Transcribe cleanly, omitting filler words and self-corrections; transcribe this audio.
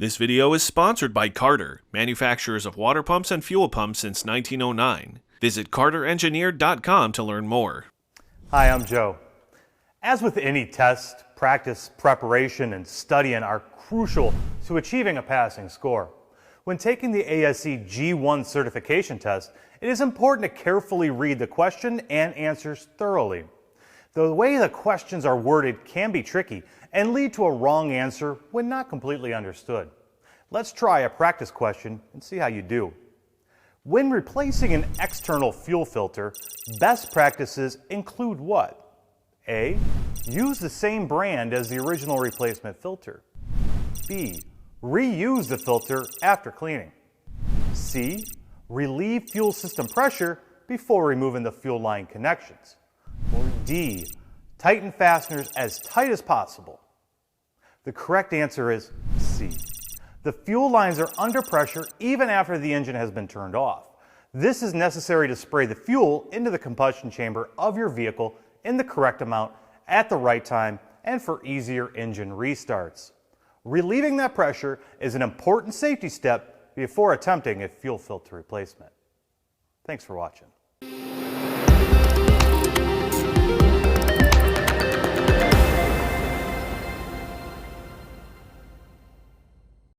This video is sponsored by Carter, manufacturers of water pumps and fuel pumps since 1909. Visit carterengineered.com to learn more. Hi, I'm Joe. As with any test, practice, preparation, and studying are crucial to achieving a passing score. When taking the ASE G1 certification test, it is important to carefully read the question and answers thoroughly. The way the questions are worded can be tricky and lead to a wrong answer when not completely understood. Let's try a practice question and see how you do. When replacing an external fuel filter, best practices include what? A. Use the same brand as the original replacement filter. B. Reuse the filter after cleaning. C. Relieve fuel system pressure before removing the fuel line connections. Or D. Tighten fasteners as tight as possible. The correct answer is C. The fuel lines are under pressure even after the engine has been turned off. This is necessary to spray the fuel into the combustion chamber of your vehicle in the correct amount at the right time and for easier engine restarts. Relieving that pressure is an important safety step before attempting a fuel filter replacement. Thanks for watching.